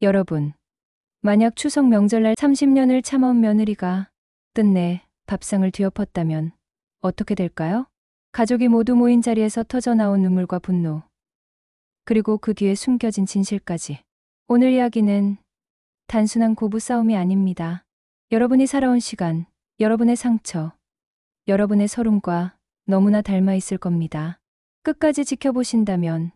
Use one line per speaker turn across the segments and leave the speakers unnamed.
여러분, 만약 추석 명절날 30년을 참아온 며느리가 끝내 밥상을 뒤엎었다면 어떻게 될까요? 가족이 모두 모인 자리에서 터져나온 눈물과 분노, 그리고 그 뒤에 숨겨진 진실까지. 오늘 이야기는 단순한 고부 싸움이 아닙니다. 여러분이 살아온 시간, 여러분의 상처, 여러분의 서름과 너무나 닮아 있을 겁니다. 끝까지 지켜보신다면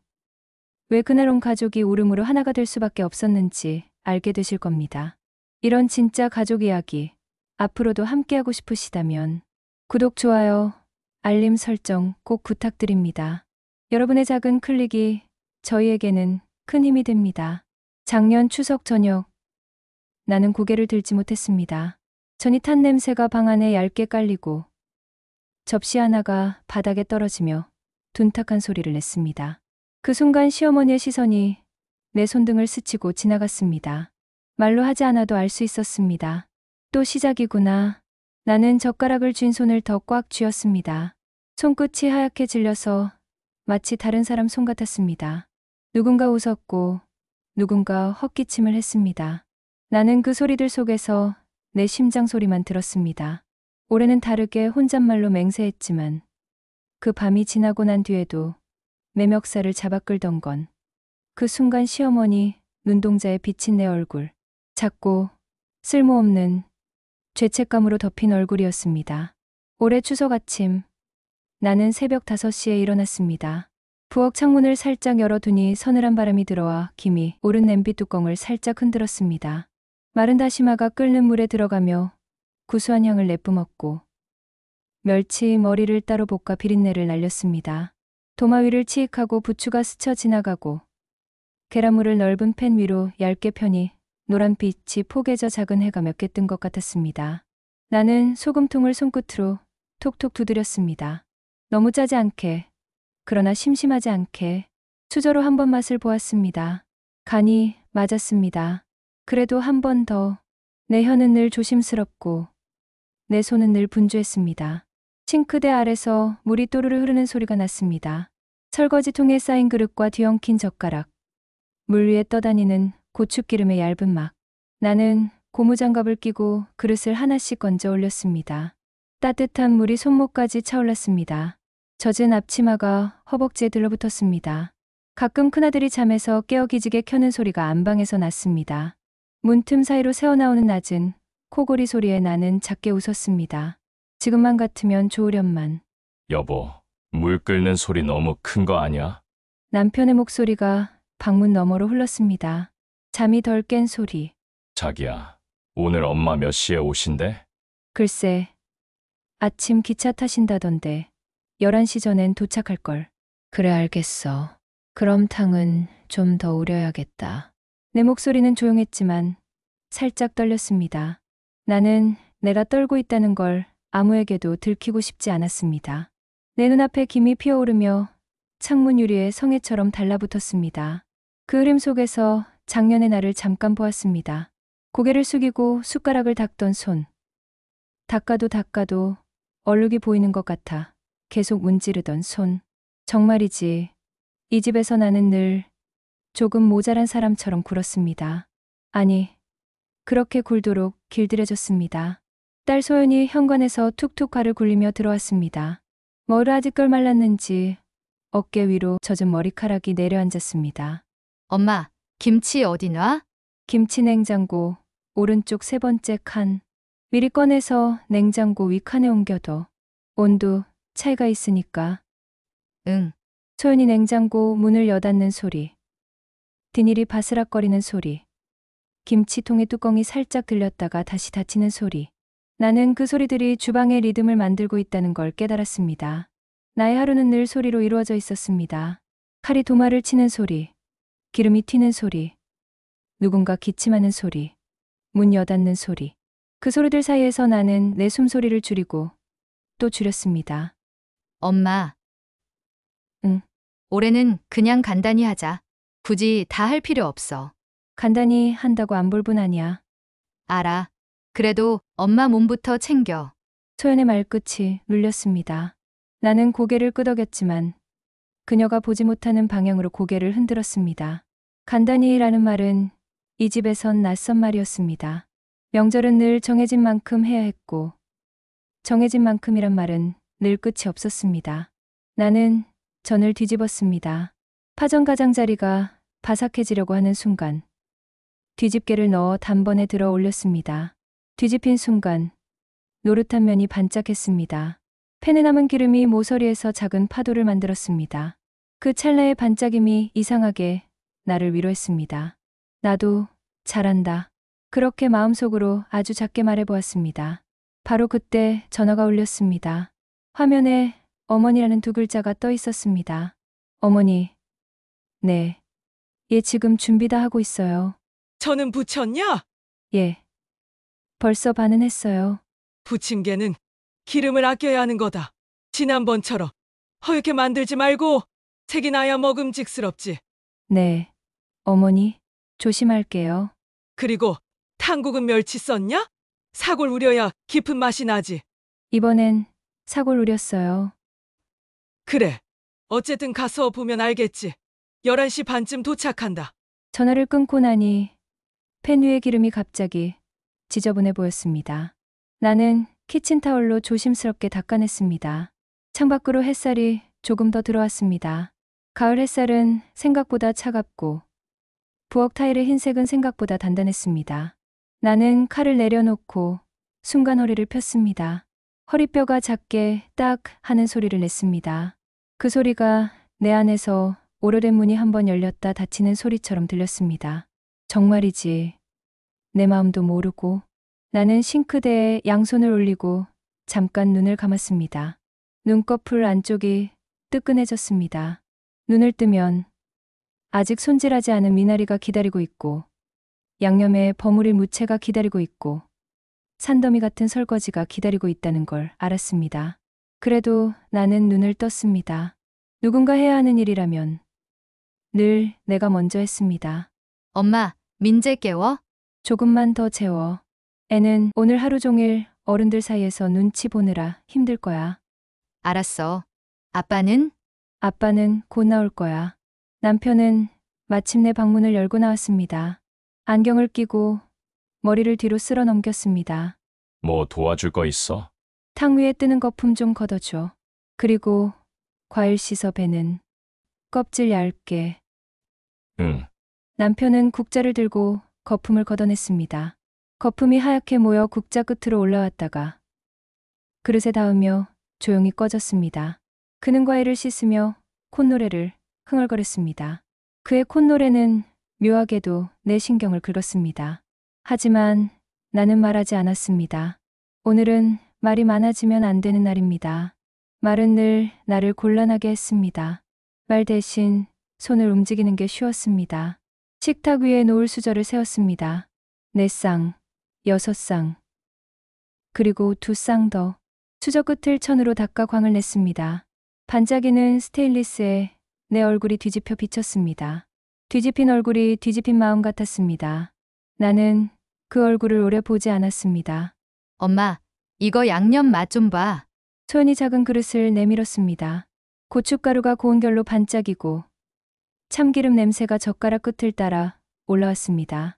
왜 그날 온 가족이 울음으로 하나가 될 수밖에 없었는지 알게 되실 겁니다. 이런 진짜 가족 이야기, 앞으로도 함께하고 싶으시다면 구독, 좋아요, 알림 설정 꼭 부탁드립니다. 여러분의 작은 클릭이 저희에게는 큰 힘이 됩니다. 작년 추석 저녁, 나는 고개를 들지 못했습니다. 전이 탄 냄새가 방 안에 얇게 깔리고 접시 하나가 바닥에 떨어지며 둔탁한 소리를 냈습니다. 그 순간 시어머니의 시선이 내 손등을 스치고 지나갔습니다. 말로 하지 않아도 알 수 있었습니다. 또 시작이구나. 나는 젓가락을 쥔 손을 더 꽉 쥐었습니다. 손끝이 하얗게 질려서 마치 다른 사람 손 같았습니다. 누군가 웃었고 누군가 헛기침을 했습니다. 나는 그 소리들 속에서 내 심장 소리만 들었습니다. 올해는 다르게 혼잣말로 맹세했지만 그 밤이 지나고 난 뒤에도 내 멱살을 잡아 끌던 건 그 순간 시어머니 눈동자에 비친 내 얼굴, 작고 쓸모없는 죄책감으로 덮인 얼굴이었습니다. 올해 추석 아침, 나는 새벽 5시에 일어났습니다. 부엌 창문을 살짝 열어두니 서늘한 바람이 들어와 김이 오른 냄비 뚜껑을 살짝 흔들었습니다. 마른 다시마가 끓는 물에 들어가며 구수한 향을 내뿜었고 멸치 머리를 따로 볶아 비린내를 날렸습니다. 도마 위를 치익하고 부추가 스쳐 지나가고 계란물을 넓은 팬 위로 얇게 펴니 노란빛이 포개져 작은 해가 몇 개 뜬 것 같았습니다. 나는 소금통을 손끝으로 톡톡 두드렸습니다. 너무 짜지 않게, 그러나 심심하지 않게 수저로 한 번 맛을 보았습니다. 간이 맞았습니다. 그래도 한 번 더. 내 혀는 늘 조심스럽고 내 손은 늘 분주했습니다. 싱크대 아래서 물이 또르르 흐르는 소리가 났습니다. 설거지통에 쌓인 그릇과 뒤엉킨 젓가락, 물 위에 떠다니는 고춧기름의 얇은 막. 나는 고무장갑을 끼고 그릇을 하나씩 건져 올렸습니다. 따뜻한 물이 손목까지 차올랐습니다. 젖은 앞치마가 허벅지에 들러붙었습니다. 가끔 큰아들이 잠에서 깨어 기지개 켜는 소리가 안방에서 났습니다. 문틈 사이로 새어나오는 낮은 코골이 소리에 나는 작게 웃었습니다. 지금만 같으면 좋으련만.
여보, 물 끓는 소리 너무 큰 거 아니야?
남편의 목소리가 방문 너머로 흘렀습니다. 잠이 덜 깬 소리.
자기야, 오늘 엄마 몇 시에 오신대?
글쎄, 아침 기차 타신다던데 11시 전엔 도착할걸. 그래, 알겠어. 그럼 탕은 좀 더 우려야겠다. 내 목소리는 조용했지만 살짝 떨렸습니다. 나는 내가 떨고 있다는 걸 아무에게도 들키고 싶지 않았습니다. 내 눈앞에 김이 피어오르며 창문 유리에 성에처럼 달라붙었습니다. 그 흐름 속에서 작년의 나를 잠깐 보았습니다. 고개를 숙이고 숟가락을 닦던 손. 닦아도 얼룩이 보이는 것 같아 계속 문지르던 손. 정말이지, 이 집에서 나는 늘 조금 모자란 사람처럼 굴었습니다. 아니, 그렇게 굴도록 길들여졌습니다. 딸 소연이 현관에서 툭툭 발을 굴리며 들어왔습니다. 뭐를 아직 걸 말랐는지 어깨 위로 젖은 머리카락이 내려앉았습니다.
엄마, 김치 어디 놔?
김치 냉장고 오른쪽 세 번째 칸. 미리 꺼내서 냉장고 위 칸에 옮겨둬. 온도 차이가 있으니까.
응.
소연이 냉장고 문을 여닫는 소리. 비닐이 바스락거리는 소리. 김치통의 뚜껑이 살짝 들렸다가 다시 닫히는 소리. 나는 그 소리들이 주방의 리듬을 만들고 있다는 걸 깨달았습니다. 나의 하루는 늘 소리로 이루어져 있었습니다. 칼이 도마를 치는 소리. 기름이 튀는 소리. 누군가 기침하는 소리. 문 여닫는 소리. 그 소리들 사이에서 나는 내 숨소리를 줄이고 또 줄였습니다.
엄마.
응.
올해는 그냥 간단히 하자. 굳이 다 할 필요 없어.
간단히 한다고 안 볼 분 아니야.
알아. 그래도 엄마 몸부터 챙겨.
소연의 말끝이 눌렸습니다. 나는 고개를 끄덕였지만 그녀가 보지 못하는 방향으로 고개를 흔들었습니다. 간단히라는 말은 이 집에선 낯선 말이었습니다. 명절은 늘 정해진 만큼 해야 했고, 정해진 만큼이란 말은 늘 끝이 없었습니다. 나는 전을 뒤집었습니다. 파전 가장자리가 바삭해지려고 하는 순간, 뒤집개를 넣어 단번에 들어 올렸습니다. 뒤집힌 순간, 노릇한 면이 반짝했습니다. 팬에 남은 기름이 모서리에서 작은 파도를 만들었습니다. 그 찰나의 반짝임이 이상하게 나를 위로했습니다. 나도 잘한다. 그렇게 마음속으로 아주 작게 말해보았습니다. 바로 그때 전화가 울렸습니다. 화면에 어머니라는 두 글자가 떠 있었습니다. 어머니. 네. 예, 지금 준비 다 하고 있어요.
저는 부쳤냐?
예. 벌써 반은 했어요.
부침개는 기름을 아껴야 하는 거다. 지난번처럼 허옇게 만들지 말고 색이 나야 먹음직스럽지.
네. 어머니, 조심할게요.
그리고 탕국은 멸치 썼냐? 사골 우려야 깊은 맛이 나지.
이번엔 사골 우렸어요.
그래. 어쨌든 가서 보면 알겠지. 11시 반쯤 도착한다.
전화를 끊고 나니 팬 위의 기름이 갑자기 지저분해 보였습니다. 나는 키친타올로 조심스럽게 닦아냈습니다. 창밖으로 햇살이 조금 더 들어왔습니다. 가을 햇살은 생각보다 차갑고 부엌 타일의 흰색은 생각보다 단단했습니다. 나는 칼을 내려놓고 순간 허리를 폈습니다. 허리뼈가 작게 딱 하는 소리를 냈습니다. 그 소리가 내 안에서 오래된 문이 한번 열렸다 닫히는 소리처럼 들렸습니다. 정말이지. 내 마음도 모르고 나는 싱크대에 양손을 올리고 잠깐 눈을 감았습니다. 눈꺼풀 안쪽이 뜨끈해졌습니다. 눈을 뜨면 아직 손질하지 않은 미나리가 기다리고 있고 양념에 버무릴 무채가 기다리고 있고 산더미 같은 설거지가 기다리고 있다는 걸 알았습니다. 그래도 나는 눈을 떴습니다. 누군가 해야 하는 일이라면 늘 내가 먼저 했습니다.
엄마, 민재 깨워?
조금만 더 재워. 애는 오늘 하루 종일 어른들 사이에서 눈치 보느라 힘들 거야.
알았어. 아빠는?
아빠는 곧 나올 거야. 남편은 마침내 방문을 열고 나왔습니다. 안경을 끼고 머리를 뒤로 쓸어 넘겼습니다.
뭐 도와줄 거 있어?
탕 위에 뜨는 거품 좀 걷어줘. 그리고 과일 씻어 배는 껍질 얇게.
응.
남편은 국자를 들고 거품을 걷어냈습니다. 거품이 하얗게 모여 국자 끝으로 올라왔다가 그릇에 닿으며 조용히 꺼졌습니다. 그는 과일을 씻으며 콧노래를 흥얼거렸습니다. 그의 콧노래는 묘하게도 내 신경을 긁었습니다. 하지만 나는 말하지 않았습니다. 오늘은 말이 많아지면 안 되는 날입니다. 말은 늘 나를 곤란하게 했습니다. 말 대신 손을 움직이는 게 쉬웠습니다. 식탁 위에 노을 수저를 세웠습니다. 4쌍, 6쌍, 그리고 2쌍 더. 수저 끝을 천으로 닦아 광을 냈습니다. 반짝이는 스테인리스에 내 얼굴이 뒤집혀 비쳤습니다. 뒤집힌 얼굴이 뒤집힌 마음 같았습니다. 나는 그 얼굴을 오래 보지 않았습니다.
엄마, 이거 양념 맛 좀 봐.
소연이 작은 그릇을 내밀었습니다. 고춧가루가 고운 결로 반짝이고 참기름 냄새가 젓가락 끝을 따라 올라왔습니다.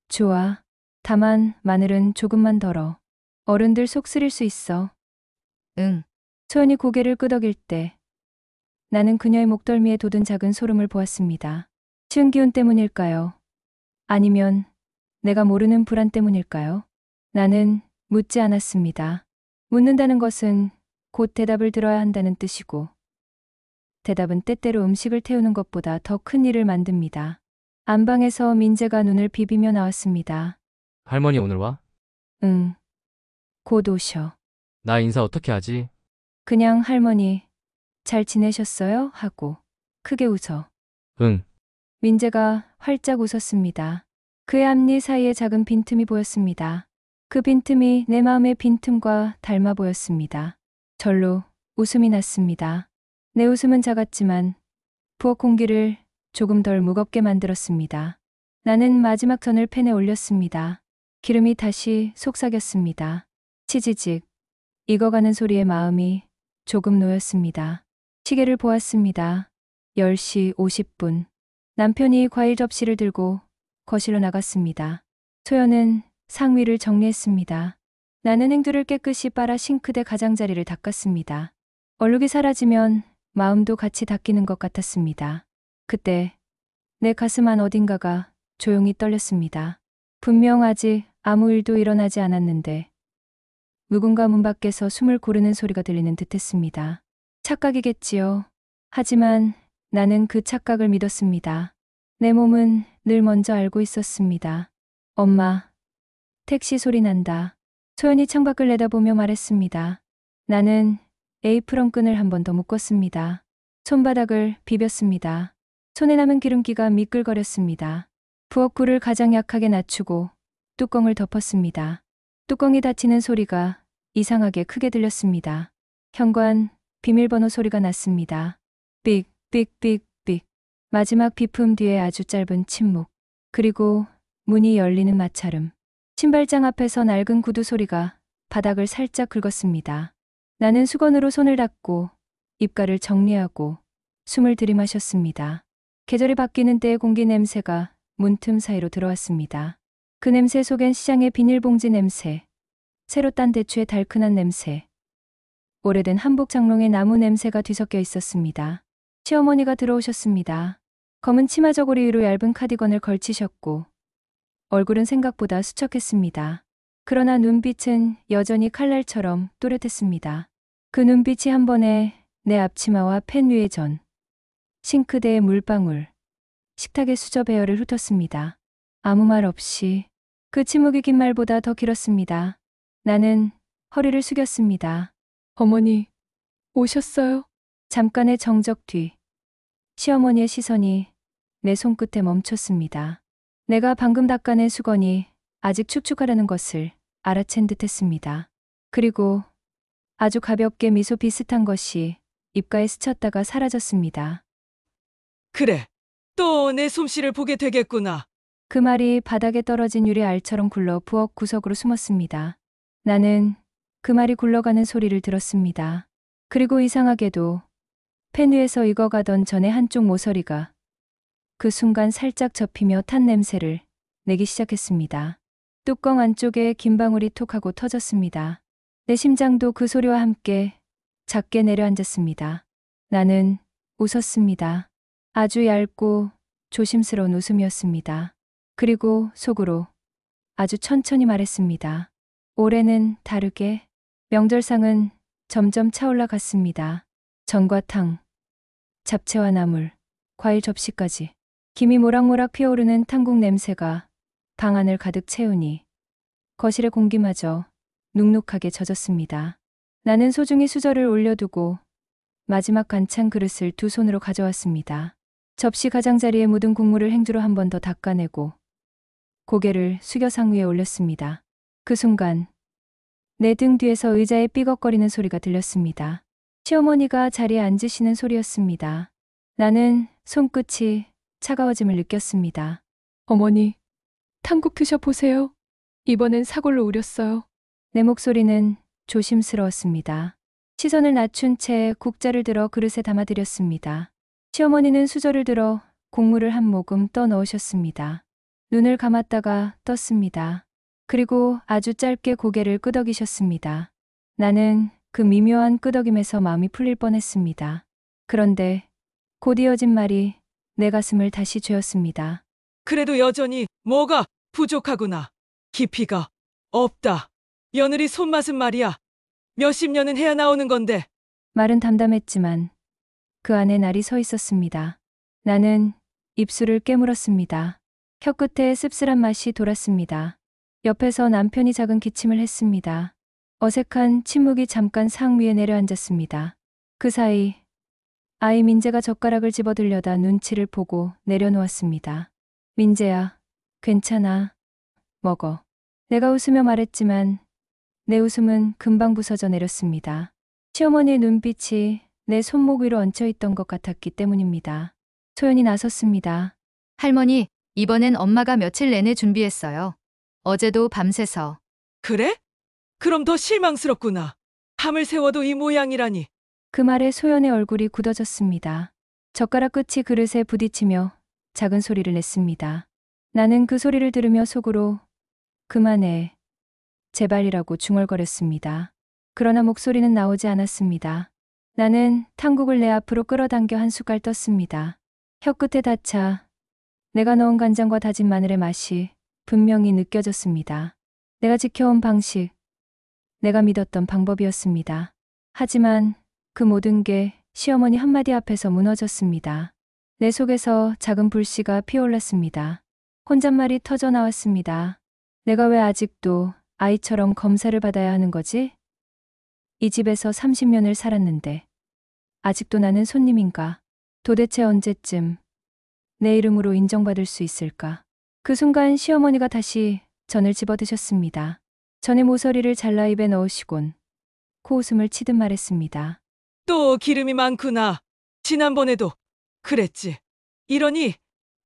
좋아. 다만 마늘은 조금만 덜어. 어른들 속 쓰릴 수 있어.
응.
소연이 고개를 끄덕일 때 나는 그녀의 목덜미에 돋은 작은 소름을 보았습니다. 추운 기운 때문일까요? 아니면 내가 모르는 불안 때문일까요? 나는 묻지 않았습니다. 묻는다는 것은 곧 대답을 들어야 한다는 뜻이고 대답은 때때로 음식을 태우는 것보다 더 큰 일을 만듭니다. 안방에서 민재가 눈을 비비며 나왔습니다.
할머니 오늘 와?
응. 곧 오셔.
나 인사 어떻게 하지?
그냥 할머니 잘 지내셨어요? 하고 크게 웃어.
응.
민재가 활짝 웃었습니다. 그의 앞니 사이에 작은 빈틈이 보였습니다. 그 빈틈이 내 마음의 빈틈과 닮아 보였습니다. 절로 웃음이 났습니다. 내 웃음은 작았지만 부엌 공기를 조금 덜 무겁게 만들었습니다. 나는 마지막 전을 팬에 올렸습니다. 기름이 다시 속삭였습니다. 치지직 익어가는 소리에 마음이 조금 놓였습니다. 시계를 보았습니다. 10시 50분. 남편이 과일 접시를 들고 거실로 나갔습니다. 소연은 상위를 정리했습니다. 나는 행두를 깨끗이 빨아 싱크대 가장자리를 닦았습니다. 얼룩이 사라지면 마음도 같이 닦이는 것 같았습니다. 그때 내 가슴 안 어딘가가 조용히 떨렸습니다. 분명 아직 아무 일도 일어나지 않았는데 누군가 문 밖에서 숨을 고르는 소리가 들리는 듯했습니다. 착각이겠지요. 하지만 나는 그 착각을 믿었습니다. 내 몸은 늘 먼저 알고 있었습니다. 엄마, 택시 소리 난다. 소연이 창밖을 내다보며 말했습니다. 나는 에이프런 끈을 한 번 더 묶었습니다. 손바닥을 비볐습니다. 손에 남은 기름기가 미끌거렸습니다. 부엌불을 가장 약하게 낮추고 뚜껑을 덮었습니다. 뚜껑이 닫히는 소리가 이상하게 크게 들렸습니다. 현관 비밀번호 소리가 났습니다. 삑, 삑, 삑, 삑. 마지막 비품 뒤에 아주 짧은 침묵. 그리고 문이 열리는 마찰음. 신발장 앞에서 낡은 구두 소리가 바닥을 살짝 긁었습니다. 나는 수건으로 손을 닦고 입가를 정리하고 숨을 들이마셨습니다. 계절이 바뀌는 때의 공기 냄새가 문틈 사이로 들어왔습니다. 그 냄새 속엔 시장의 비닐봉지 냄새, 새로 딴 대추의 달큰한 냄새, 오래된 한복 장롱의 나무 냄새가 뒤섞여 있었습니다. 시어머니가 들어오셨습니다. 검은 치마 저고리 위로 얇은 카디건을 걸치셨고 얼굴은 생각보다 수척했습니다. 그러나 눈빛은 여전히 칼날처럼 또렷했습니다. 그 눈빛이 한 번에 내 앞치마와 펜 위의 전, 싱크대의 물방울, 식탁의 수저 배열을 훑었습니다. 아무 말 없이 그 침묵이 긴 말보다 더 길었습니다. 나는 허리를 숙였습니다. 어머니, 오셨어요? 잠깐의 정적 뒤 시어머니의 시선이 내 손끝에 멈췄습니다. 내가 방금 닦아낸 수건이 아직 축축하다는 것을 알아챈 듯했습니다. 그리고 아주 가볍게 미소 비슷한 것이 입가에 스쳤다가 사라졌습니다.
그래, 또 내 솜씨를 보게 되겠구나.
그 말이 바닥에 떨어진 유리 알처럼 굴러 부엌 구석으로 숨었습니다. 나는 그 말이 굴러가는 소리를 들었습니다. 그리고 이상하게도 펜 위에서 익어가던 전의 한쪽 모서리가 그 순간 살짝 접히며 탄 냄새를 내기 시작했습니다. 뚜껑 안쪽에 긴 방울이 톡 하고 터졌습니다. 내 심장도 그 소리와 함께 작게 내려앉았습니다. 나는 웃었습니다. 아주 얇고 조심스러운 웃음이었습니다. 그리고 속으로 아주 천천히 말했습니다. 올해는 다르게. 명절상은 점점 차올라 갔습니다. 전과 탕, 잡채와 나물, 과일 접시까지. 김이 모락모락 피어오르는 탕국 냄새가 방 안을 가득 채우니 거실의 공기마저 눅눅하게 젖었습니다. 나는 소중히 수저를 올려두고 마지막 간찬 그릇을 두 손으로 가져왔습니다. 접시 가장자리에 묻은 국물을 행주로 한 번 더 닦아내고 고개를 숙여 상 위에 올렸습니다. 그 순간 내 등 뒤에서 의자에 삐걱거리는 소리가 들렸습니다. 시어머니가 자리에 앉으시는 소리였습니다. 나는 손끝이 차가워짐을 느꼈습니다. 어머니, 탕국 드셔보세요. 이번엔 사골로 우렸어요. 내 목소리는 조심스러웠습니다. 시선을 낮춘 채 국자를 들어 그릇에 담아드렸습니다. 시어머니는 수저를 들어 국물을 한 모금 떠 넣으셨습니다. 눈을 감았다가 떴습니다. 그리고 아주 짧게 고개를 끄덕이셨습니다. 나는 그 미묘한 끄덕임에서 마음이 풀릴 뻔했습니다. 그런데 곧 이어진 말이 내 가슴을 다시 죄었습니다.
그래도 여전히 뭐가 부족하구나. 깊이가 없다. 며느리 손맛은 말이야. 몇십 년은 해야 나오는 건데.
말은 담담했지만 그 안에 날이 서 있었습니다. 나는 입술을 깨물었습니다. 혀끝에 씁쓸한 맛이 돌았습니다. 옆에서 남편이 작은 기침을 했습니다. 어색한 침묵이 잠깐 상 위에 내려앉았습니다. 그 사이 아이 민재가 젓가락을 집어들려다 눈치를 보고 내려놓았습니다. 민재야, 괜찮아. 먹어. 내가 웃으며 말했지만 내 웃음은 금방 부서져 내렸습니다. 시어머니의 눈빛이 내 손목 위로 얹혀있던 것 같았기 때문입니다. 소연이 나섰습니다.
할머니, 이번엔 엄마가 며칠 내내 준비했어요. 어제도 밤새서.
그래? 그럼 더 실망스럽구나. 밤을 새워도 이 모양이라니.
그 말에 소연의 얼굴이 굳어졌습니다. 젓가락 끝이 그릇에 부딪히며 작은 소리를 냈습니다. 나는 그 소리를 들으며 속으로 그만해. 제발이라고 중얼거렸습니다. 그러나 목소리는 나오지 않았습니다. 나는 탕국을 내 앞으로 끌어당겨 한 숟갈 떴습니다. 혀끝에 닿자 내가 넣은 간장과 다진 마늘의 맛이 분명히 느껴졌습니다. 내가 지켜온 방식, 내가 믿었던 방법이었습니다. 하지만 그 모든 게 시어머니 한마디 앞에서 무너졌습니다. 내 속에서 작은 불씨가 피어올랐습니다. 혼잣말이 터져 나왔습니다. 내가 왜 아직도 아이처럼 검사를 받아야 하는 거지? 이 집에서 30년을 살았는데 아직도 나는 손님인가? 도대체 언제쯤 내 이름으로 인정받을 수 있을까? 그 순간 시어머니가 다시 전을 집어드셨습니다. 전의 모서리를 잘라 입에 넣으시곤 코웃음을 치듯 말했습니다.
또 기름이 많구나. 지난번에도 그랬지. 이러니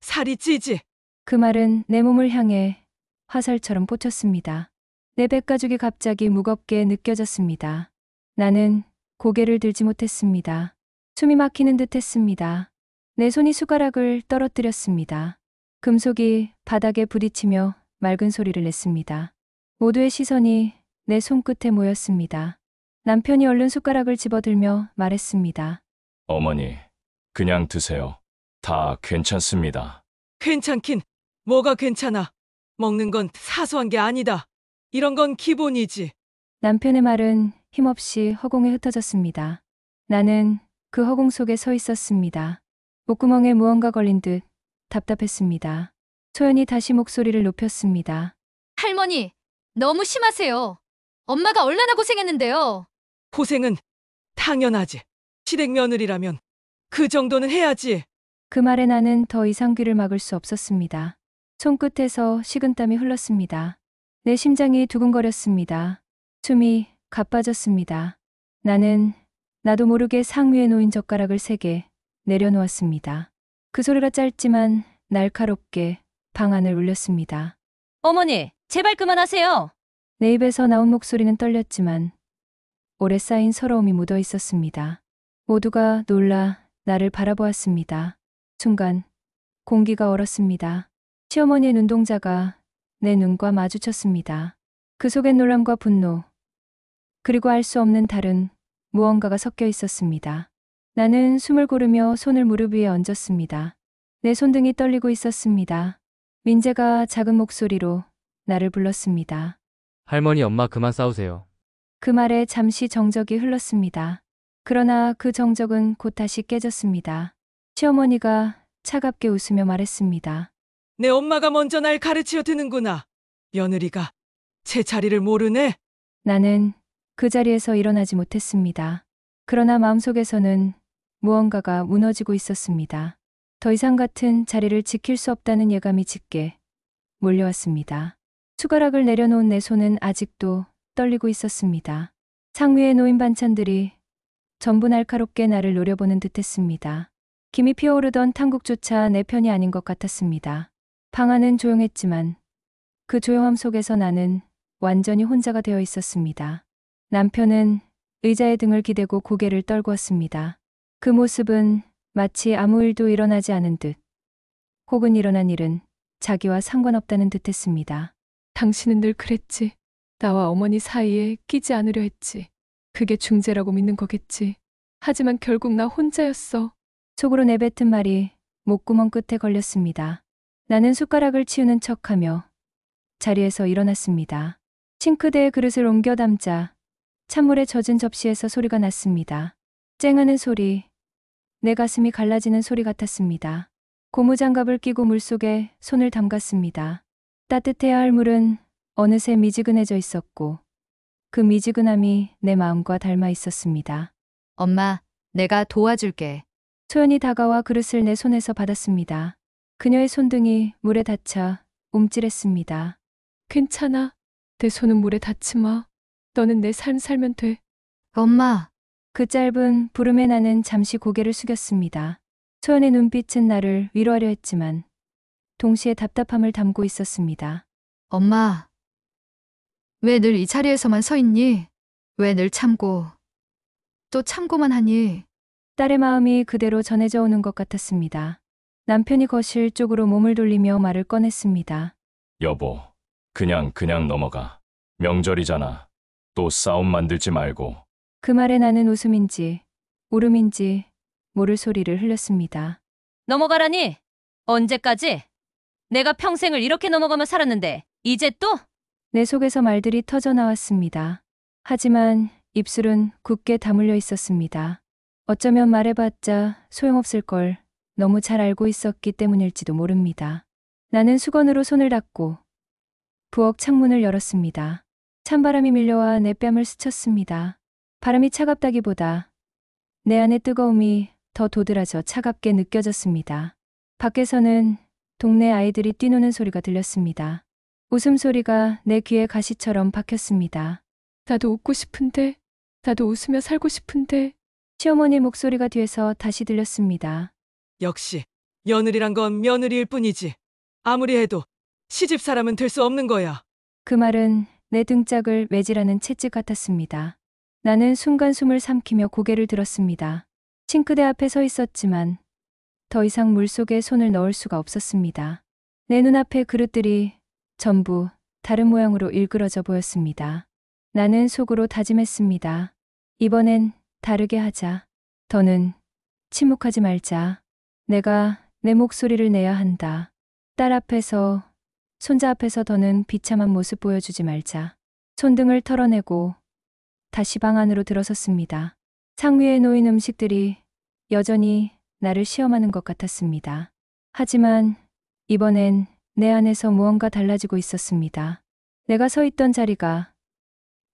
살이 찌지.
그 말은 내 몸을 향해 화살처럼 꽂혔습니다. 내 백가죽이 갑자기 무겁게 느껴졌습니다. 나는 고개를 들지 못했습니다. 숨이 막히는 듯 했습니다. 내 손이 숟가락을 떨어뜨렸습니다. 금속이 바닥에 부딪히며 맑은 소리를 냈습니다. 모두의 시선이 내 손끝에 모였습니다. 남편이 얼른 숟가락을 집어들며 말했습니다.
어머니, 그냥 드세요. 다 괜찮습니다.
괜찮긴 뭐가 괜찮아. 먹는 건 사소한 게 아니다. 이런 건 기본이지.
남편의 말은 힘없이 허공에 흩어졌습니다. 나는 그 허공 속에 서 있었습니다. 목구멍에 무언가 걸린 듯 답답했습니다. 소연이 다시 목소리를 높였습니다.
할머니, 너무 심하세요. 엄마가 얼마나 고생했는데요.
고생은 당연하지. 시댁 며느리라면 그 정도는 해야지.
그 말에 나는 더 이상 귀를 막을 수 없었습니다. 손끝에서 식은땀이 흘렀습니다. 내 심장이 두근거렸습니다. 숨이 가빠졌습니다. 나는 나도 모르게 상위에 놓인 젓가락을 3개 내려놓았습니다. 그 소리가 짧지만 날카롭게 방 안을 울렸습니다.
어머니, 제발 그만하세요.
내 입에서 나온 목소리는 떨렸지만 오래 쌓인 서러움이 묻어 있었습니다. 모두가 놀라 나를 바라보았습니다. 순간 공기가 얼었습니다. 시어머니의 눈동자가 내 눈과 마주쳤습니다. 그 속엔 놀람과 분노, 그리고 알 수 없는 다른 무언가가 섞여 있었습니다. 나는 숨을 고르며 손을 무릎 위에 얹었습니다. 내 손등이 떨리고 있었습니다. 민재가 작은 목소리로 나를 불렀습니다.
할머니 엄마 그만 싸우세요.
그 말에 잠시 정적이 흘렀습니다. 그러나 그 정적은 곧 다시 깨졌습니다. 시어머니가 차갑게 웃으며 말했습니다.
내 엄마가 먼저 날 가르치려 드는구나. 며느리가 제 자리를 모르네.
나는 그 자리에서 일어나지 못했습니다. 그러나 마음속에서는 무언가가 무너지고 있었습니다. 더 이상 같은 자리를 지킬 수 없다는 예감이 짙게 몰려왔습니다. 숟가락을 내려놓은 내 손은 아직도 떨리고 있었습니다. 상위에 놓인 반찬들이 전부 날카롭게 나를 노려보는 듯했습니다. 김이 피어오르던 탕국조차 내 편이 아닌 것 같았습니다. 방 안은 조용했지만 그 조용함 속에서 나는 완전히 혼자가 되어 있었습니다. 남편은 의자에 등을 기대고 고개를 떨구었습니다. 그 모습은 마치 아무 일도 일어나지 않은 듯, 혹은 일어난 일은 자기와 상관없다는 듯했습니다.
당신은 늘 그랬지. 나와 어머니 사이에 끼지 않으려 했지. 그게 중재라고 믿는 거겠지. 하지만 결국 나 혼자였어.
속으로 내뱉은 말이 목구멍 끝에 걸렸습니다. 나는 숟가락을 치우는 척하며 자리에서 일어났습니다. 싱크대에 그릇을 옮겨 담자 찬물에 젖은 접시에서 소리가 났습니다. 쨍하는 소리, 내 가슴이 갈라지는 소리 같았습니다. 고무장갑을 끼고 물속에 손을 담갔습니다. 따뜻해야 할 물은 어느새 미지근해져 있었고 그 미지근함이 내 마음과 닮아 있었습니다.
엄마, 내가 도와줄게.
소연이 다가와 그릇을 내 손에서 받았습니다. 그녀의 손등이 물에 닿자 움찔했습니다.
괜찮아. 내 손은 물에 닿지 마. 너는 내 삶 살면 돼.
엄마,
그 짧은 부름에 나는 잠시 고개를 숙였습니다. 소연의 눈빛은 나를 위로하려 했지만 동시에 답답함을 담고 있었습니다.
엄마. 왜 늘 이 자리에서만 서 있니? 왜 늘 참고, 또 참고만 하니?
딸의 마음이 그대로 전해져 오는 것 같았습니다. 남편이 거실 쪽으로 몸을 돌리며 말을 꺼냈습니다.
여보, 그냥 넘어가. 명절이잖아. 또 싸움 만들지 말고.
그 말에 나는 웃음인지 울음인지 모를 소리를 흘렸습니다.
넘어가라니? 언제까지? 내가 평생을 이렇게 넘어가며 살았는데 이제 또?
내 속에서 말들이 터져 나왔습니다. 하지만 입술은 굳게 다물려 있었습니다. 어쩌면 말해봤자 소용없을 걸 너무 잘 알고 있었기 때문일지도 모릅니다. 나는 수건으로 손을 닦고 부엌 창문을 열었습니다. 찬바람이 밀려와 내 뺨을 스쳤습니다. 바람이 차갑다기보다 내 안의 뜨거움이 더 도드라져 차갑게 느껴졌습니다. 밖에서는 동네 아이들이 뛰노는 소리가 들렸습니다. 웃음소리가 내 귀에 가시처럼 박혔습니다.
나도 웃고 싶은데, 나도 웃으며 살고 싶은데.
시어머니 목소리가 뒤에서 다시 들렸습니다.
역시 며느리란 건 며느리일 뿐이지. 아무리 해도 시집 사람은 될 수 없는 거야.
그 말은 내 등짝을 매질하는 채찍 같았습니다. 나는 순간 숨을 삼키며 고개를 들었습니다. 싱크대 앞에 서 있었지만 더 이상 물속에 손을 넣을 수가 없었습니다. 내 눈앞의 그릇들이 전부 다른 모양으로 일그러져 보였습니다. 나는 속으로 다짐했습니다. 이번엔 다르게 하자. 더는 침묵하지 말자. 내가 내 목소리를 내야 한다. 딸 앞에서, 손자 앞에서 더는 비참한 모습 보여주지 말자. 손등을 털어내고 다시 방 안으로 들어섰습니다. 상위에 놓인 음식들이 여전히 나를 시험하는 것 같았습니다. 하지만 이번엔 내 안에서 무언가 달라지고 있었습니다. 내가 서 있던 자리가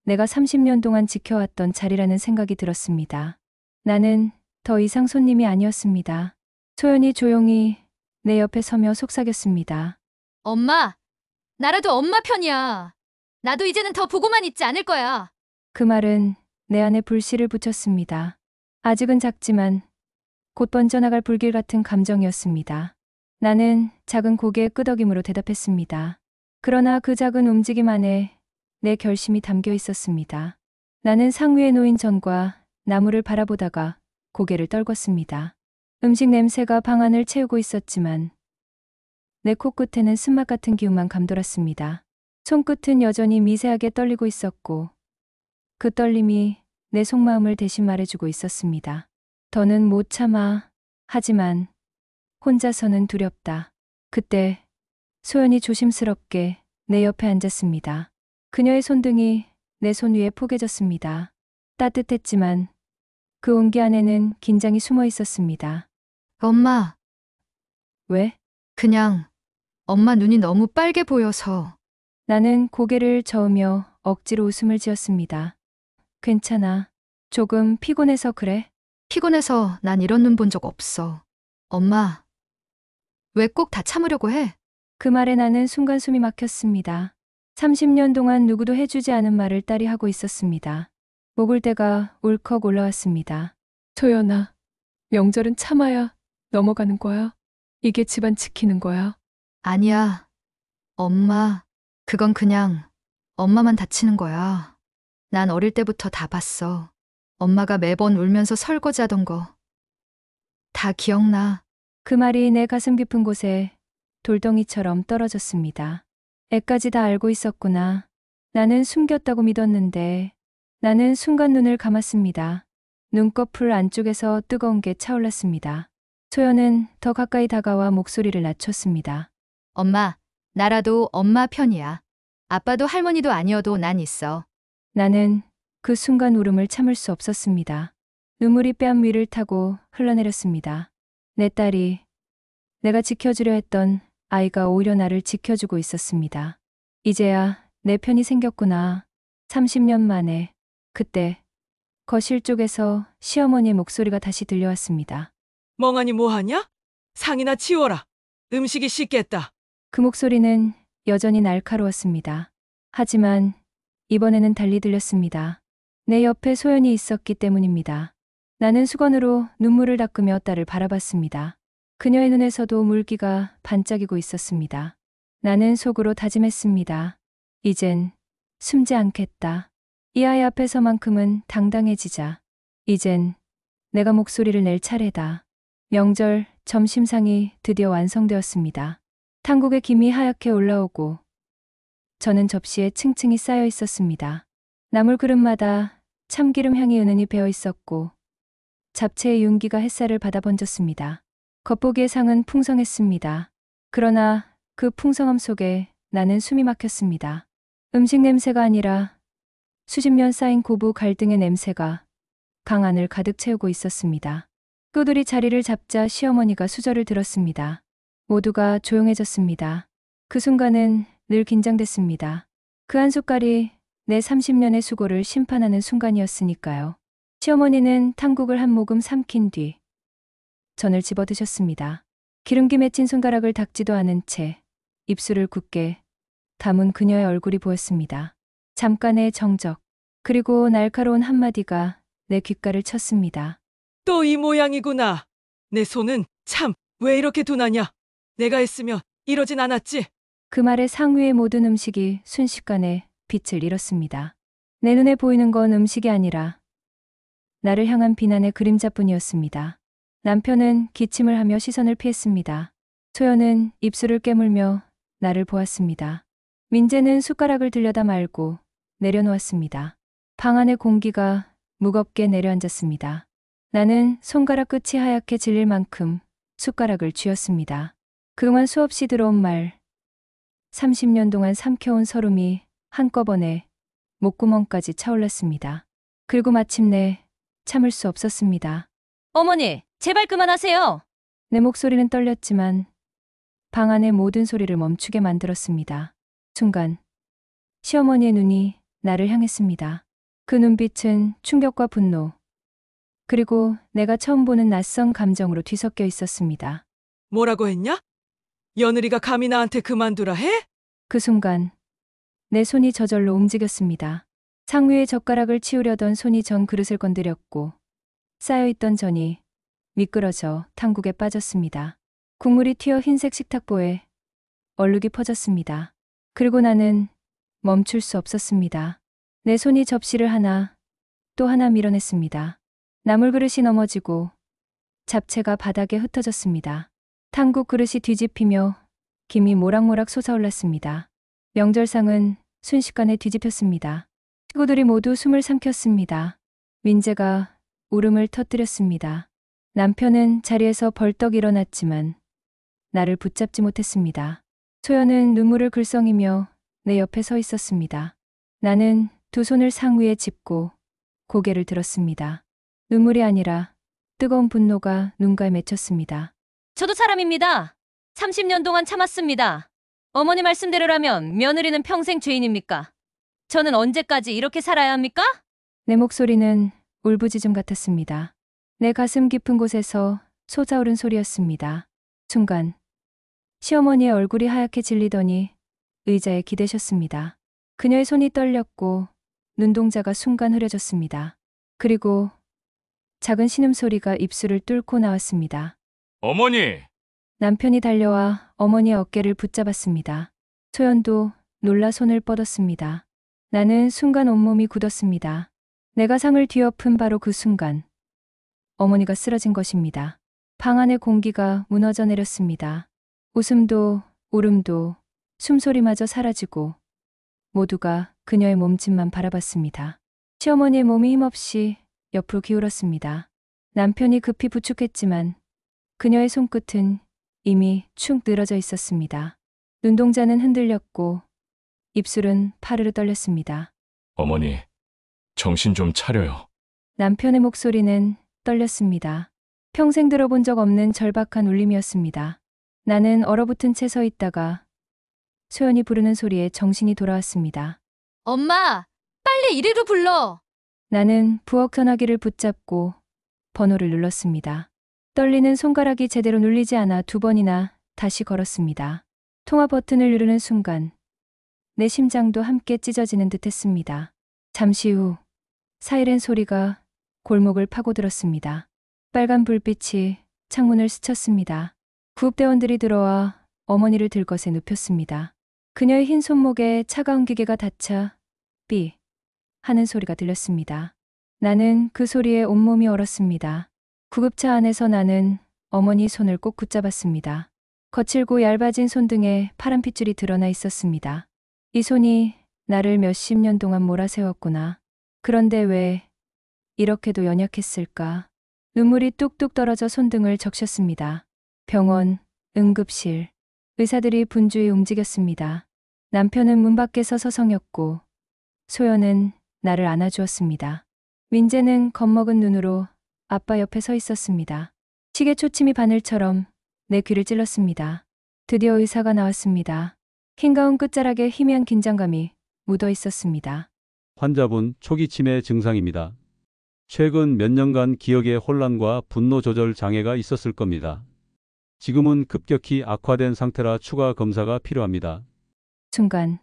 내가 30년 동안 지켜왔던 자리라는 생각이 들었습니다. 나는 더 이상 손님이 아니었습니다. 소연이 조용히 내 옆에 서며 속삭였습니다.
엄마, 나라도 엄마 편이야. 나도 이제는 더 보고만 있지 않을 거야.
그 말은 내 안에 불씨를 붙였습니다. 아직은 작지만 곧 번져나갈 불길 같은 감정이었습니다. 나는 작은 고개의 끄덕임으로 대답했습니다. 그러나 그 작은 움직임 안에 내 결심이 담겨 있었습니다. 나는 상위에 놓인 전과 나무를 바라보다가 고개를 떨궜습니다. 음식 냄새가 방 안을 채우고 있었지만 내 코끝에는 쓴맛 같은 기운만 감돌았습니다. 손끝은 여전히 미세하게 떨리고 있었고 그 떨림이 내 속마음을 대신 말해주고 있었습니다. 더는 못 참아. 하지만 혼자서는 두렵다. 그때 소연이 조심스럽게 내 옆에 앉았습니다. 그녀의 손등이 내 손 위에 포개졌습니다. 따뜻했지만 그 온기 안에는 긴장이 숨어 있었습니다.
엄마,
왜?
그냥 엄마 눈이 너무 빨개 보여서.
나는 고개를 저으며 억지로 웃음을 지었습니다. 괜찮아. 조금 피곤해서 그래.
피곤해서 난 이런 눈 본 적 없어. 엄마, 왜 꼭 다 참으려고 해?
그 말에 나는 순간 숨이 막혔습니다. 30년 동안 누구도 해주지 않은 말을 딸이 하고 있었습니다. 목을대가 울컥 올라왔습니다.
소연아, 명절은 참아야 넘어가는 거야. 이게 집안 지키는 거야.
아니야. 엄마, 그건 그냥 엄마만 다치는 거야. 난 어릴 때부터 다 봤어. 엄마가 매번 울면서 설거지하던 거. 다 기억나.
그 말이 내 가슴 깊은 곳에 돌덩이처럼 떨어졌습니다. 애까지 다 알고 있었구나. 나는 숨겼다고 믿었는데. 나는 순간 눈을 감았습니다. 눈꺼풀 안쪽에서 뜨거운 게 차올랐습니다. 소연은 더 가까이 다가와 목소리를 낮췄습니다.
엄마, 나라도 엄마 편이야. 아빠도 할머니도 아니어도 난 있어.
나는 그 순간 울음을 참을 수 없었습니다. 눈물이 뺨 위를 타고 흘러내렸습니다. 내 딸이, 내가 지켜주려 했던 아이가 오히려 나를 지켜주고 있었습니다. 이제야 내 편이 생겼구나. 30년 만에. 그때 거실 쪽에서 시어머니의 목소리가 다시 들려왔습니다.
멍하니 뭐하냐? 상이나 치워라. 음식이 식겠다.
그 목소리는 여전히 날카로웠습니다. 하지만 이번에는 달리 들렸습니다. 내 옆에 소연이 있었기 때문입니다. 나는 수건으로 눈물을 닦으며 딸을 바라봤습니다. 그녀의 눈에서도 물기가 반짝이고 있었습니다. 나는 속으로 다짐했습니다. 이젠 숨지 않겠다. 이 아이 앞에서만큼은 당당해지자. 이젠 내가 목소리를 낼 차례다. 명절 점심상이 드디어 완성되었습니다. 탕국의 김이 하얗게 올라오고 저는 접시에 층층이 쌓여 있었습니다. 나물 그릇마다 참기름 향이 은은히 배어 있었고 잡채의 윤기가 햇살을 받아 번졌습니다. 겉보기에 상은 풍성했습니다. 그러나 그 풍성함 속에 나는 숨이 막혔습니다. 음식 냄새가 아니라 수십 년 쌓인 고부 갈등의 냄새가 방 안을 가득 채우고 있었습니다. 끄들이 자리를 잡자 시어머니가 수저를 들었습니다. 모두가 조용해졌습니다. 그 순간은 늘 긴장됐습니다. 그 한 숟갈이 내 30년의 수고를 심판하는 순간이었으니까요. 시어머니는 탕국을 한 모금 삼킨 뒤 전을 집어 드셨습니다. 기름기 맺힌 손가락을 닦지도 않은 채 입술을 굳게 담은 그녀의 얼굴이 보였습니다. 잠깐의 정적, 그리고 날카로운 한마디가 내 귓가를 쳤습니다.
또 이 모양이구나. 내 손은 참 왜 이렇게 둔하냐. 내가 했으면 이러진 않았지.
그 말에 상위의 모든 음식이 순식간에 빛을 잃었습니다. 내 눈에 보이는 건 음식이 아니라 나를 향한 비난의 그림자뿐이었습니다. 남편은 기침을 하며 시선을 피했습니다. 소연은 입술을 깨물며 나를 보았습니다. 민재는 숟가락을 들여다 말고 내려놓았습니다. 방 안의 공기가 무겁게 내려앉았습니다. 나는 손가락 끝이 하얗게 질릴 만큼 숟가락을 쥐었습니다. 그동안 수없이 들어온 말, 30년 동안 삼켜온 서름이 한꺼번에 목구멍까지 차올랐습니다. 그리고 마침내 참을 수 없었습니다.
어머니, 제발 그만하세요.
내 목소리는 떨렸지만 방 안의 모든 소리를 멈추게 만들었습니다. 순간 시어머니의 눈이 나를 향했습니다. 그 눈빛은 충격과 분노, 그리고 내가 처음 보는 낯선 감정으로 뒤섞여 있었습니다.
뭐라고 했냐? 며느리가 감히 나한테 그만두라 해?
그 순간 내 손이 저절로 움직였습니다. 상위에 젓가락을 치우려던 손이 전 그릇을 건드렸고 쌓여있던 전이 미끄러져 탕국에 빠졌습니다. 국물이 튀어 흰색 식탁보에 얼룩이 퍼졌습니다. 그리고 나는 멈출 수 없었습니다. 내 손이 접시를 하나 또 하나 밀어냈습니다. 나물 그릇이 넘어지고 잡채가 바닥에 흩어졌습니다. 탕국 그릇이 뒤집히며 김이 모락모락 솟아올랐습니다. 명절상은 순식간에 뒤집혔습니다. 식구들이 모두 숨을 삼켰습니다. 민재가 울음을 터뜨렸습니다. 남편은 자리에서 벌떡 일어났지만 나를 붙잡지 못했습니다. 소연은 눈물을 글썽이며 내 옆에 서 있었습니다. 나는 두 손을 상위에 짚고 고개를 들었습니다. 눈물이 아니라 뜨거운 분노가 눈가에 맺혔습니다.
저도 사람입니다. 30년 동안 참았습니다. 어머니 말씀대로라면 며느리는 평생 죄인입니까? 저는 언제까지 이렇게 살아야 합니까?
내 목소리는 울부짖음 같았습니다. 내 가슴 깊은 곳에서 솟아오른 소리였습니다. 순간 시어머니의 얼굴이 하얗게 질리더니 의자에 기대셨습니다. 그녀의 손이 떨렸고 눈동자가 순간 흐려졌습니다. 그리고 작은 신음소리가 입술을 뚫고 나왔습니다.
어머니!
남편이 달려와 어머니의 어깨를 붙잡았습니다. 소연도 놀라 손을 뻗었습니다. 나는 순간 온몸이 굳었습니다. 내가 상을 뒤엎은 바로 그 순간 어머니가 쓰러진 것입니다. 방 안의 공기가 무너져 내렸습니다. 웃음도 울음도 숨소리마저 사라지고 모두가 그녀의 몸짓만 바라봤습니다. 시어머니의 몸이 힘없이 옆으로 기울었습니다. 남편이 급히 부축했지만 그녀의 손끝은 이미 축 늘어져 있었습니다. 눈동자는 흔들렸고 입술은 파르르 떨렸습니다.
어머니, 정신 좀 차려요.
남편의 목소리는 떨렸습니다. 평생 들어본 적 없는 절박한 울림이었습니다. 나는 얼어붙은 채 서 있다가 소연이 부르는 소리에 정신이 돌아왔습니다.
엄마, 빨리 이리로 불러.
나는 부엌 전화기를 붙잡고 번호를 눌렀습니다. 떨리는 손가락이 제대로 눌리지 않아 두 번이나 다시 걸었습니다. 통화 버튼을 누르는 순간 내 심장도 함께 찢어지는 듯 했습니다. 잠시 후 사이렌 소리가 골목을 파고들었습니다. 빨간 불빛이 창문을 스쳤습니다. 구급대원들이 들어와 어머니를 들것에 눕혔습니다. 그녀의 흰 손목에 차가운 기계가 닿자 삐 하는 소리가 들렸습니다. 나는 그 소리에 온몸이 얼었습니다. 구급차 안에서 나는 어머니 손을 꼭 붙잡았습니다. 거칠고 얇아진 손등에 파란 핏줄이 드러나 있었습니다. 이 손이 나를 몇십 년 동안 몰아세웠구나. 그런데 왜 이렇게도 연약했을까? 눈물이 뚝뚝 떨어져 손등을 적셨습니다. 병원, 응급실, 의사들이 분주히 움직였습니다. 남편은 문 밖에서 서성였고 소연은 나를 안아주었습니다. 민재는 겁먹은 눈으로 아빠 옆에 서 있었습니다. 시계 초침이 바늘처럼 내 귀를 찔렀습니다. 드디어 의사가 나왔습니다. 흰 가운 끝자락에 희미한 긴장감이 묻어 있었습니다.
환자분 초기 치매 증상입니다. 최근 몇 년간 기억의 혼란과 분노 조절 장애가 있었을 겁니다. 지금은 급격히 악화된 상태라 추가 검사가 필요합니다.
순간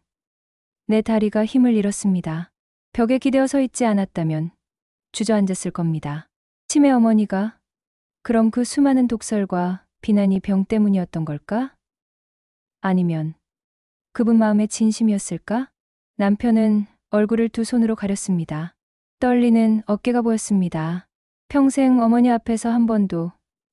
내 다리가 힘을 잃었습니다. 벽에 기대어 서 있지 않았다면 주저앉았을 겁니다. 치매 어머니가 그럼 그 수많은 독설과 비난이 병 때문이었던 걸까? 아니면 그분 마음의 진심이었을까? 남편은 얼굴을 두 손으로 가렸습니다. 떨리는 어깨가 보였습니다. 평생 어머니 앞에서 한 번도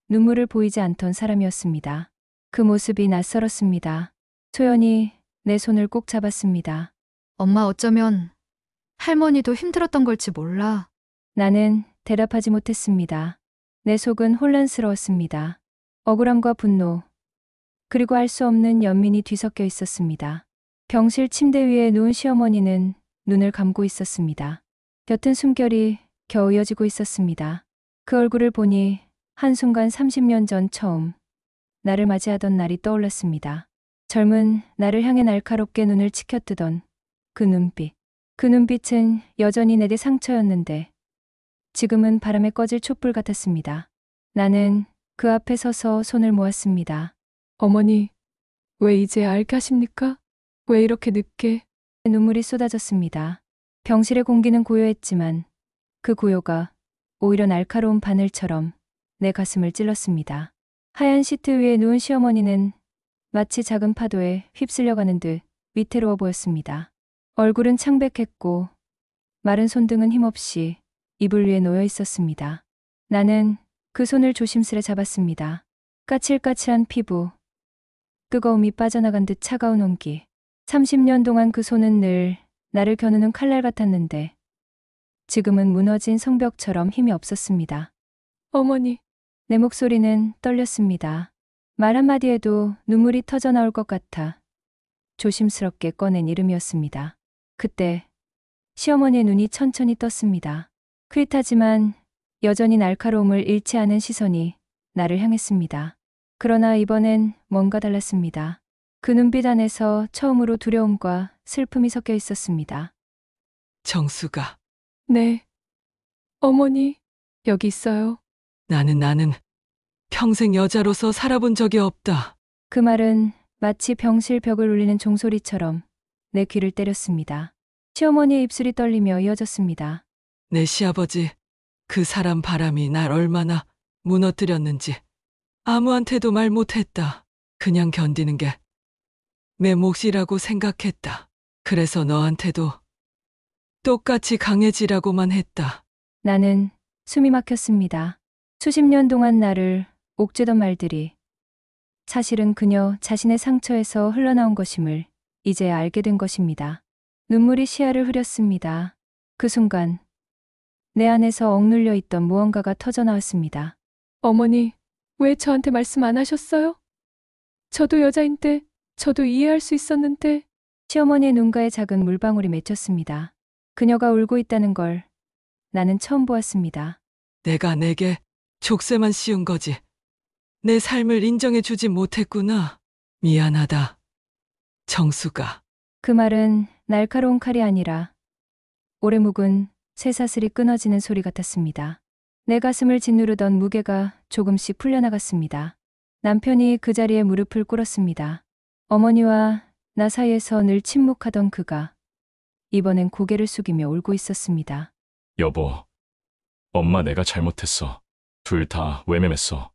눈물을 보이지 않던 사람이었습니다. 그 모습이 낯설었습니다. 소연이 내 손을 꼭 잡았습니다.
엄마 어쩌면 할머니도 힘들었던 걸지 몰라.
나는 대답하지 못했습니다. 내 속은 혼란스러웠습니다. 억울함과 분노, 그리고 알 수 없는 연민이 뒤섞여 있었습니다. 병실 침대 위에 누운 시어머니는 눈을 감고 있었습니다. 옅은 숨결이 겨우 이어지고 있었습니다. 그 얼굴을 보니 한순간 30년 전 처음 나를 맞이하던 날이 떠올랐습니다. 젊은 나를 향해 날카롭게 눈을 치켜뜨던 그 눈빛. 그 눈빛은 여전히 내게 상처였는데 지금은 바람에 꺼질 촛불 같았습니다. 나는 그 앞에 서서 손을 모았습니다.
어머니, 왜 이제 알게 하십니까? 왜 이렇게 늦게?
눈물이 쏟아졌습니다. 병실의 공기는 고요했지만 그 고요가 오히려 날카로운 바늘처럼 내 가슴을 찔렀습니다. 하얀 시트 위에 누운 시어머니는 마치 작은 파도에 휩쓸려가는 듯 위태로워 보였습니다. 얼굴은 창백했고 마른 손등은 힘없이 이불 위에 놓여 있었습니다. 나는 그 손을 조심스레 잡았습니다. 까칠까칠한 피부, 뜨거움이 빠져나간 듯 차가운 온기. 30년 동안 그 손은 늘 나를 겨누는 칼날 같았는데 지금은 무너진 성벽처럼 힘이 없었습니다.
어머니,
내 목소리는 떨렸습니다. 말 한마디에도 눈물이 터져 나올 것 같아 조심스럽게 꺼낸 이름이었습니다. 그때 시어머니의 눈이 천천히 떴습니다. 흐릿하지만 여전히 날카로움을 잃지 않은 시선이 나를 향했습니다. 그러나 이번엔 뭔가 달랐습니다. 그 눈빛 안에서 처음으로 두려움과 슬픔이 섞여 있었습니다.
정수가,
네. 어머니, 여기 있어요.
나는 평생 여자로서 살아본 적이 없다.
그 말은 마치 병실 벽을 울리는 종소리처럼 내 귀를 때렸습니다. 시어머니의 입술이 떨리며 이어졌습니다.
내 시아버지, 그 사람 바람이 날 얼마나 무너뜨렸는지 아무한테도 말 못했다. 그냥 견디는 게 내 몫이라고 생각했다. 그래서 너한테도 똑같이 강해지라고만 했다.
나는 숨이 막혔습니다. 수십 년 동안 나를 옥죄던 말들이 사실은 그녀 자신의 상처에서 흘러나온 것임을 이제야 알게 된 것입니다. 눈물이 시야를 흐렸습니다. 그 순간 내 안에서 억눌려 있던 무언가가 터져 나왔습니다.
어머니, 왜 저한테 말씀 안 하셨어요? 저도 여자인데, 저도 이해할 수 있었는데.
시어머니의 눈가에 작은 물방울이 맺혔습니다. 그녀가 울고 있다는 걸 나는 처음 보았습니다.
내가 내게 족쇄만 씌운 거지. 내 삶을 인정해주지 못했구나. 미안하다. 정수가.
그 말은 날카로운 칼이 아니라 오래 묵은 쇠사슬이 끊어지는 소리 같았습니다. 내 가슴을 짓누르던 무게가 조금씩 풀려나갔습니다. 남편이 그 자리에 무릎을 꿇었습니다. 어머니와 나 사이에서 늘 침묵하던 그가 이번엔 고개를 숙이며 울고 있었습니다.
여보, 엄마 내가 잘못했어. 둘 다 외면했어.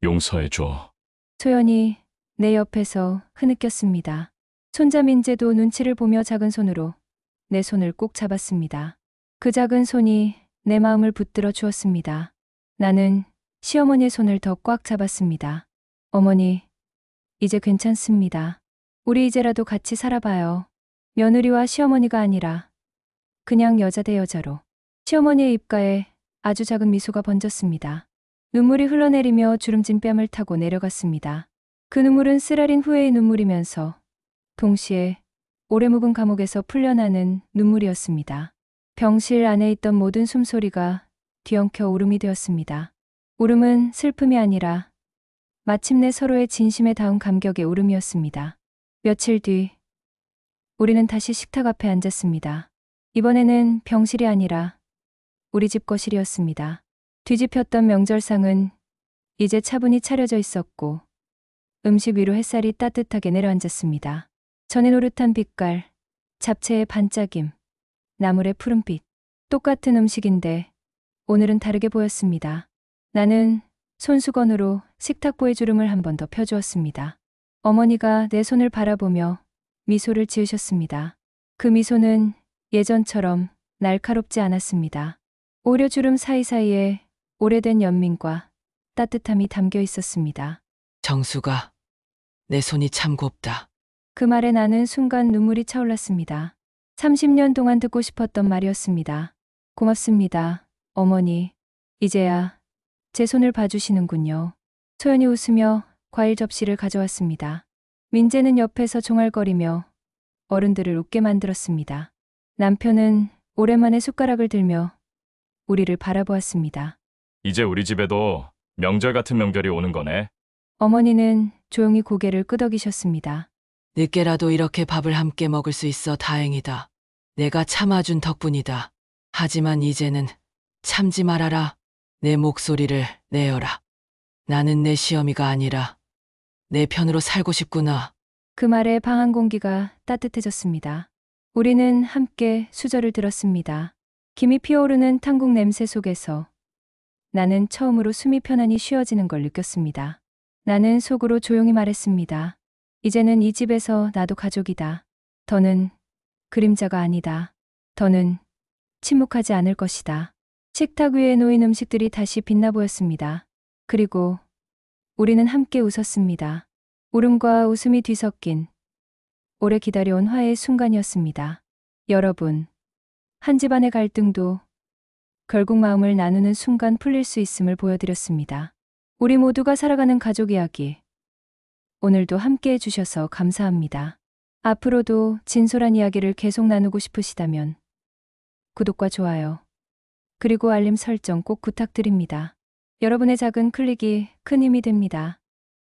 용서해줘.
소연이 내 옆에서 흐느꼈습니다. 손자 민재도 눈치를 보며 작은 손으로 내 손을 꼭 잡았습니다. 그 작은 손이 내 마음을 붙들어 주었습니다. 나는 시어머니의 손을 더 꽉 잡았습니다. 어머니, 이제 괜찮습니다. 우리 이제라도 같이 살아봐요. 며느리와 시어머니가 아니라 그냥 여자 대 여자로. 시어머니의 입가에 아주 작은 미소가 번졌습니다. 눈물이 흘러내리며 주름진 뺨을 타고 내려갔습니다. 그 눈물은 쓰라린 후회의 눈물이면서 동시에 오래 묵은 감옥에서 풀려나는 눈물이었습니다. 병실 안에 있던 모든 숨소리가 뒤엉켜 울음이 되었습니다. 울음은 슬픔이 아니라 마침내 서로의 진심에 닿은 감격의 울음이었습니다. 며칠 뒤 우리는 다시 식탁 앞에 앉았습니다. 이번에는 병실이 아니라 우리 집 거실이었습니다. 뒤집혔던 명절상은 이제 차분히 차려져 있었고 음식 위로 햇살이 따뜻하게 내려앉았습니다. 전에 노릇한 빛깔, 잡채의 반짝임, 나물의 푸른빛. 똑같은 음식인데 오늘은 다르게 보였습니다. 나는 손수건으로 식탁보의 주름을 한 번 더 펴주었습니다. 어머니가 내 손을 바라보며 미소를 지으셨습니다. 그 미소는 예전처럼 날카롭지 않았습니다. 오려 주름 사이사이에 오래된 연민과 따뜻함이 담겨 있었습니다.
정수가, 내 손이 참 곱다.
그 말에 나는 순간 눈물이 차올랐습니다. 30년 동안 듣고 싶었던 말이었습니다. 고맙습니다, 어머니. 이제야 제 손을 봐주시는군요. 소연이 웃으며 과일 접시를 가져왔습니다. 민재는 옆에서 종알거리며 어른들을 웃게 만들었습니다. 남편은 오랜만에 숟가락을 들며 우리를 바라보았습니다.
이제 우리 집에도 명절 같은 명절이 오는 거네.
어머니는 조용히 고개를 끄덕이셨습니다.
늦게라도 이렇게 밥을 함께 먹을 수 있어 다행이다. 내가 참아준 덕분이다. 하지만 이제는 참지 말아라. 내 목소리를 내어라. 나는 내 시어미가 아니라 내 편으로 살고 싶구나.
그 말에 방 안 공기가 따뜻해졌습니다. 우리는 함께 수저를 들었습니다. 김이 피어오르는 탕국 냄새 속에서 나는 처음으로 숨이 편안히 쉬어지는 걸 느꼈습니다. 나는 속으로 조용히 말했습니다. 이제는 이 집에서 나도 가족이다. 더는 그림자가 아니다. 더는 침묵하지 않을 것이다. 식탁 위에 놓인 음식들이 다시 빛나 보였습니다. 그리고 우리는 함께 웃었습니다. 울음과 웃음이 뒤섞인 오래 기다려온 화해의 순간이었습니다. 여러분, 한 집안의 갈등도 결국 마음을 나누는 순간 풀릴 수 있음을 보여드렸습니다. 우리 모두가 살아가는 가족 이야기. 오늘도 함께 해주셔서 감사합니다. 앞으로도 진솔한 이야기를 계속 나누고 싶으시다면 구독과 좋아요, 그리고 알림 설정 꼭 부탁드립니다. 여러분의 작은 클릭이 큰 힘이 됩니다.